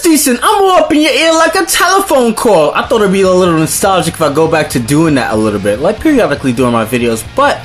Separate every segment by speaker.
Speaker 1: decent. I'm all up in your ear like a telephone call. I thought it'd be a little nostalgic if I go back to doing that a little bit, like periodically during my videos, but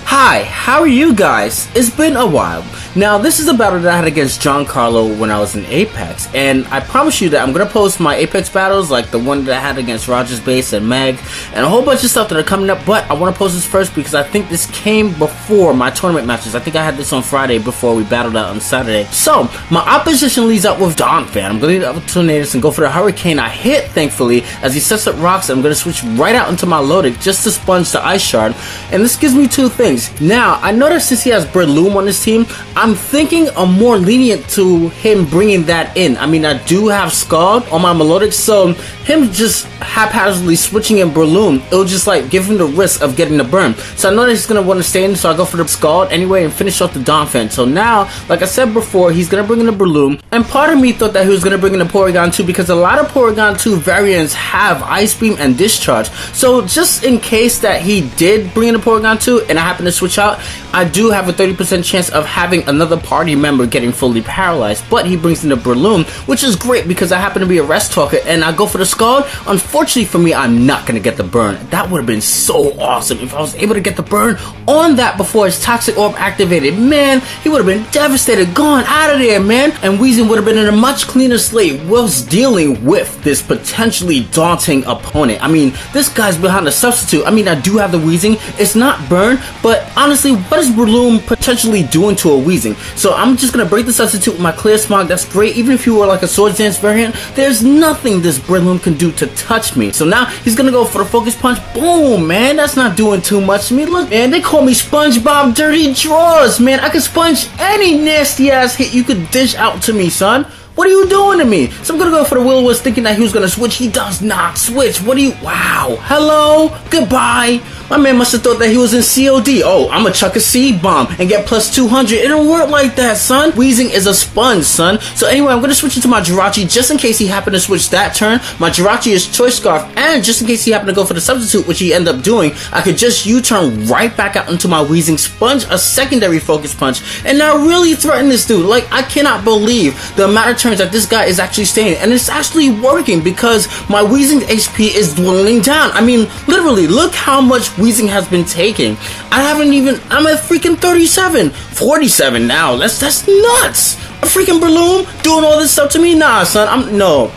Speaker 1: hi, how are you guys? It's been a while. Now, this is a battle that I had against Giancarlo when I was in Apex, and I promise you that I'm going to post my Apex battles, like the one that I had against Rogers Base and Meg, and a whole bunch of stuff that are coming up, but I want to post this first because I think this came before my tournament matches. I think I had this on Friday before we battled out on Saturday. So, my opposition leads up with Donphan. I'm going to lead up with Tornadoes and go for the Hurricane. I hit, thankfully, as he sets up rocks. I'm going to switch right out into my loaded just to sponge the Ice Shard, and this gives me two things. Now, I noticed since he has Breloom on his team, I'm thinking I'm more lenient to him bringing that in. I mean, I do have Scald on my Melodic, so him just haphazardly switching in Breloom, it'll just like give him the risk of getting the burn. So I know that he's going to want to stay in, so I go for the Scald anyway and finish off the Donphan. So now, like I said before, he's going to bring in the Breloom, and part of me thought that he was going to bring in the Porygon 2 because a lot of Porygon 2 variants have Ice Beam and Discharge. So just in case that he did bring in the Porygon 2 and I happen to switch out, I do have a 30% chance of having another party member getting fully paralyzed, but he brings in the Breloom, which is great because I happen to be a rest talker and I go for the Scald. Unfortunately for me, I'm not going to get the burn. That would have been so awesome if I was able to get the burn on that before his Toxic Orb activated. Man, he would have been devastated, gone out of there, man, and Weezing would have been in a much cleaner slate whilst dealing with this potentially daunting opponent. I mean, this guy's behind a substitute. I mean, I do have the Weezing. It's not burn, but honestly, what is Breloom potentially doing to a Weezing? So I'm just gonna break the substitute with my Clear Smog. That's great. Even if you were like a Swords Dance variant, there's nothing this Breloom can do to touch me. So now he's gonna go for the Focus Punch. Boom, man, that's not doing too much to me. Look, man, they call me SpongeBob Dirty Draws, man. I can sponge any nasty ass hit you could dish out to me, son. What are you doing to me? So I'm gonna go for the Will-O-Wisp thinking that he was gonna switch. He does not switch. What are you? Wow. Hello? Goodbye. My man must have thought that he was in COD. Oh, I'm gonna chuck a Seed Bomb and get plus 200. It don't work like that, son. Weezing is a sponge, son. So anyway, I'm gonna switch into my Jirachi just in case he happened to switch that turn. My Jirachi is Choice Scarf, and just in case he happened to go for the substitute, which he ended up doing, I could just U-turn right back out into my Weezing, sponge a secondary Focus Punch, and now really threaten this dude. Like, I cannot believe the amount of turns that this guy is actually staying, and it's actually working because my Weezing HP is dwindling down. I mean, literally, look how much Weezing has been taking. I'm at freaking 37, 47 now. That's nuts. A freaking Breloom doing all this stuff to me? Nah, son, no.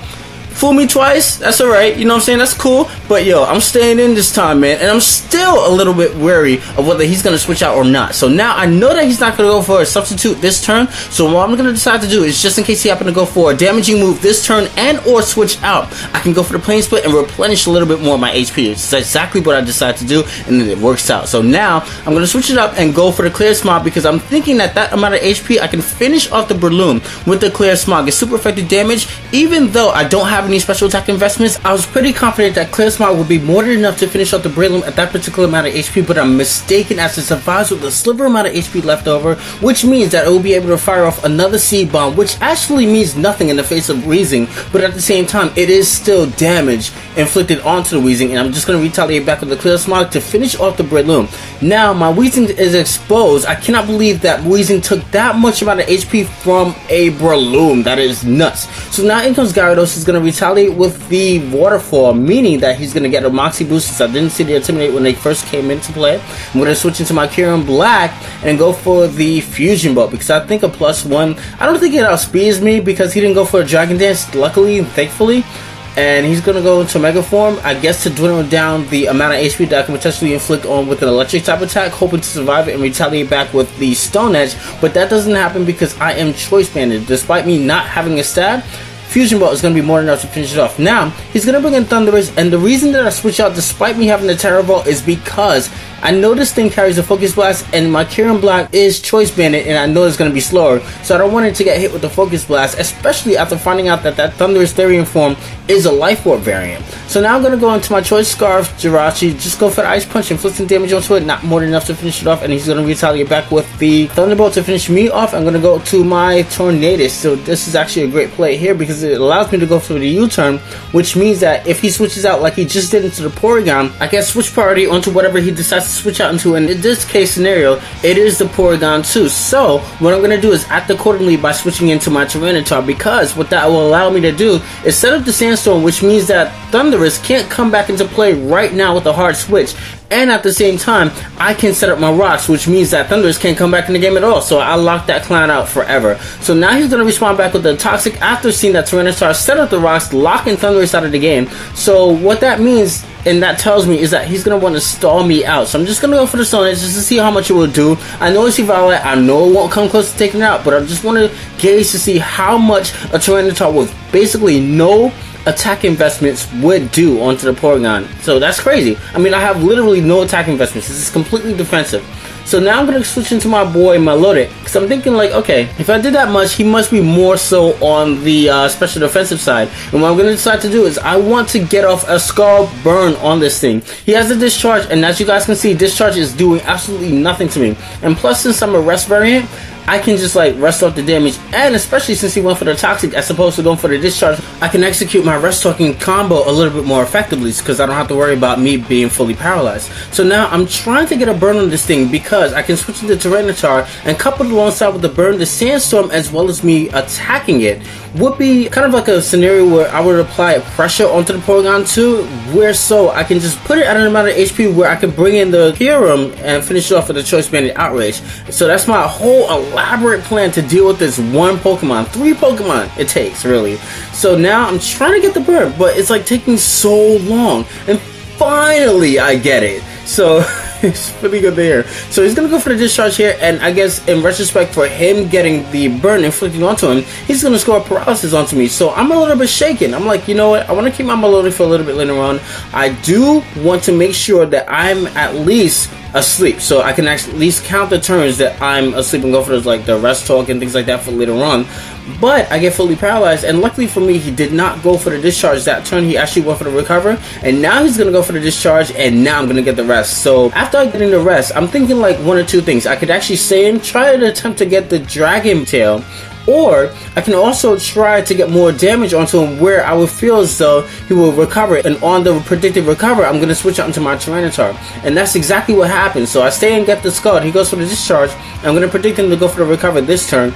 Speaker 1: Fool me twice, that's alright, you know what I'm saying, that's cool, but yo, I'm staying in this time, man, and I'm still a little bit wary of whether he's gonna switch out or not. So now I know that he's not gonna go for a substitute this turn, so what I'm gonna decide to do is, just in case he happen to go for a damaging move this turn and or switch out, I can go for the Plane Split and replenish a little bit more of my HP. It's exactly what I decided to do, and then it works out. So now, I'm gonna switch it up and go for the Clear Smog because I'm thinking that that amount of HP, I can finish off the Breloom with the Clear Smog. It's super effective damage, even though I don't have any special attack investments. I was pretty confident that Clear Smog would be more than enough to finish off the Breloom at that particular amount of HP, but I'm mistaken as it survives with a sliver amount of HP left over, which means that it will be able to fire off another Seed Bomb, which actually means nothing in the face of Weezing, but at the same time, it is still damage inflicted onto the Weezing, and I'm just going to retaliate back with the Clear Smog to finish off the Breloom. Now, my Weezing is exposed. I cannot believe that Weezing took that much amount of HP from a Breloom. That is nuts. So now in comes Gyarados. He's going to retaliate with the Waterfall, meaning that he's going to get a Moxie boost since I didn't see the Intimidate when they first came into play. I'm going to switch into my Kyurem Black and go for the Fusion Bolt because I think a +1. I don't think it outspeeds me because he didn't go for a Dragon Dance, luckily and thankfully. And he's going to go into Mega Form, I guess, to dwindle down the amount of HP that I can potentially inflict on with an electric type attack, hoping to survive it and retaliate back with the Stone Edge. But that doesn't happen because I am Choice Banded. Despite me not having a stab, Fusion Bolt is going to be more than enough to finish it off. Now, he's going to bring in Thunderous, and the reason that I switch out despite me having the Terra Ball is because I know this thing carries a Focus Blast, and my Kyurem Black is Choice Banded, and I know it's going to be slower, so I don't want it to get hit with the Focus Blast, especially after finding out that that Thunderous Therian form is a Life Orb variant. So now I'm going to go into my Choice Scarf Jirachi, just go for the Ice Punch, inflict some damage onto it, not more than enough to finish it off, and he's going to retaliate back with the Thunderbolt to finish me off. I'm going to go to my Tornadus, so this is actually a great play here because it allows me to go for the U-turn, which means that if he switches out like he just did into the Porygon, I can switch priority onto whatever he decides to switch out into, and in this case scenario, it is the Porygon 2. So what I'm going to do is act accordingly by switching into my Tyranitar, because what that will allow me to do is set up the Sandstorm, which means that Thundurus can't come back into play right now with a hard switch. And at the same time, I can set up my rocks, which means that Thundurus can't come back in the game at all. So I lock that clown out forever. So now he's going to respond back with the Toxic after seeing that Tyranitar set up the rocks, locking Thundurus out of the game. So what that means, and that tells me, is that he's going to want to stall me out. So I'm just going to go for the Stone Edge just to see how much it will do. I know it's Violet. I know it won't come close to taking it out, but I just want to gauge to see how much a Tyranitar with basically no attack investments would do onto the Porygon. So that's crazy. I mean, I have literally no attack investments. This is completely defensive. So now I'm going to switch into my boy Melodic, because I'm thinking like, okay, if I did that much, he must be more so on the special defensive side. And what I'm going to decide to do is I want to get off a Scald Burn on this thing. He has a Discharge, and as you guys can see, Discharge is doing absolutely nothing to me. And plus, since I'm a Rest variant, I can just like rest off the damage, and especially since he went for the Toxic as opposed to going for the Discharge, I can execute my Rest Talking combo a little bit more effectively because I don't have to worry about me being fully paralyzed. So now I'm trying to get a burn on this thing because I can switch into Tyranitar and couple it alongside with the burn, the Sandstorm, as well as me attacking it would be kind of like a scenario where I would apply pressure onto the Porygon 2, where so I can just put it at an amount of HP where I can bring in the Kyurem and finish it off with a Choice Banded Outrage. So that's my whole elaborate plan to deal with this one Pokemon. 3 Pokemon it takes, really. So now I'm trying to get the burn, but it's like taking so long, and finally I get it. So it's pretty good there. So he's gonna go for the Discharge here, and I guess in retrospect for him getting the burn inflicted onto him, he's gonna score paralysis onto me. So I'm a little bit shaken. I'm like, you know what? I want to keep my Melodic for a little bit later on. I do want to make sure that I'm at least asleep, so I can at least count the turns that I'm asleep and go for those like the Rest Talk and things like that for later on. But I get fully paralyzed, and luckily for me, he did not go for the Discharge that turn. He actually went for the Recover, and now he's gonna go for the Discharge, and now I'm gonna get the Rest. So after I get in the Rest, I'm thinking like one or two things. I could actually stay and try to attempt to get the Dragon Tail, or I can also try to get more damage onto him where I would feel as though he will recover. And on the predicted recover, I'm going to switch out into my Tyranitar. And that's exactly what happens. So I stay and get the Scald. He goes for the Discharge. I'm going to predict him to go for the recover this turn.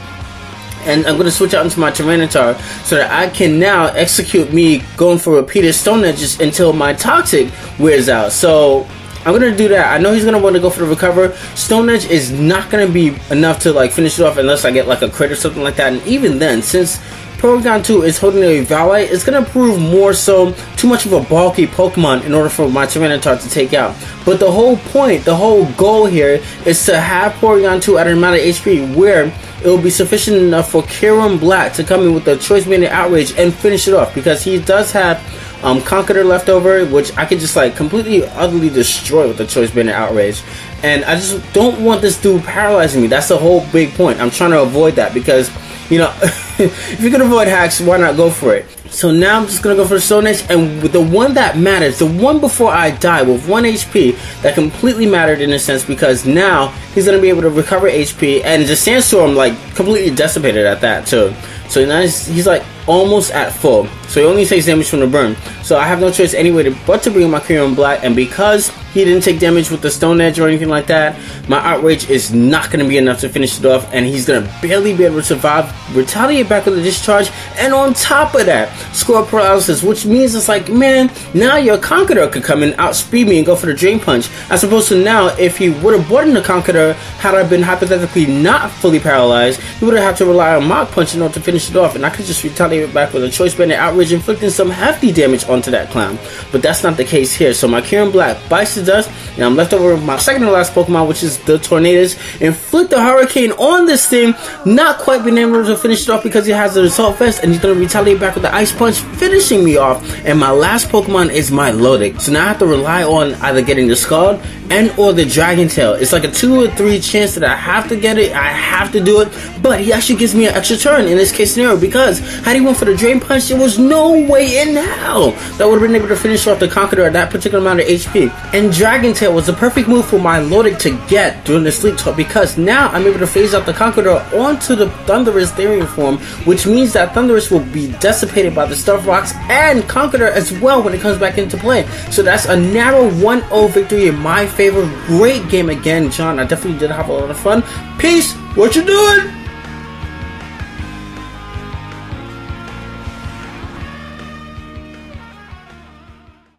Speaker 1: And I'm going to switch out into my Tyranitar so that I can now execute me going for repeated Stone Edges until my Toxic wears out. So I'm going to do that. I know he's going to want to go for the Recover. Stone Edge is not going to be enough to like finish it off unless I get like a crit or something like that. And even then, since Porygon 2 is holding a Valley, it's going to prove more so too much of a bulky Pokemon in order for my Tyranitar to take out. But the whole point, the whole goal here is to have Porygon 2 at an amount of HP where it will be sufficient enough for Kyurem Black to come in with the Choice Banded Outrage and finish it off, because he does have Conqueror left over, which I can just like completely utterly destroy with the Choice Banded Outrage. And I just don't want this dude paralyzing me. That's the whole big point. I'm trying to avoid that because, you know, if you can avoid hacks, why not go for it? So now I'm just going to go for the Stone Edge, and with the one that matters, the one before I die with 1 HP, that completely mattered in a sense, because now he's going to be able to recover HP, and the Sandstorm like completely dissipated at that too. So now he's like almost at full, so he only takes damage from the burn. So I have no choice anyway but to bring in my Kyurem Black, and because he didn't take damage with the Stone Edge or anything like that, my Outrage is not going to be enough to finish it off, and he's going to barely be able to survive, retaliate back with the Discharge, and on top of that, score paralysis, which means it's like, man, now your Conqueror could come and outspeed me and go for the Drain Punch, as opposed to now, if he would have brought in the Conqueror, had I been hypothetically not fully paralyzed, he would have had to rely on Mach Punch in order to finish it off, and I could just retaliate back with a Choice Banded Outrage, inflicting some hefty damage onto that clown. But that's not the case here. So my Kyurem Black bites the dust, and I'm left over with my second to last Pokemon, which is the Tornadus. Inflict the Hurricane on this thing, not quite being able to finish it off because he has the Assault Vest, and he's going to retaliate back with the Ice Punch, finishing me off. And my last Pokemon is my Melodic. So now I have to rely on either getting the Scald and or the Dragon Tail. It's like a 2 or 3 chance that I have to get it. I have to do it, but he actually gives me an extra turn in this case scenario, because had he went for the Drain Punch, there was no way in hell that would have been able to finish off the Conqueror at that particular amount of HP. And Dragon Tail was the perfect move for my Melodic to get during the Sleep Talk, because now I'm able to phase out the Conqueror onto the Thundurus Therian form, which means that Thundurus will be dissipated by the Stuff Rocks and Conqueror as well when it comes back into play. So that's a narrow 1-0 victory in my favor favorite great game again, John. I definitely did have a lot of fun. Peace. What you doing?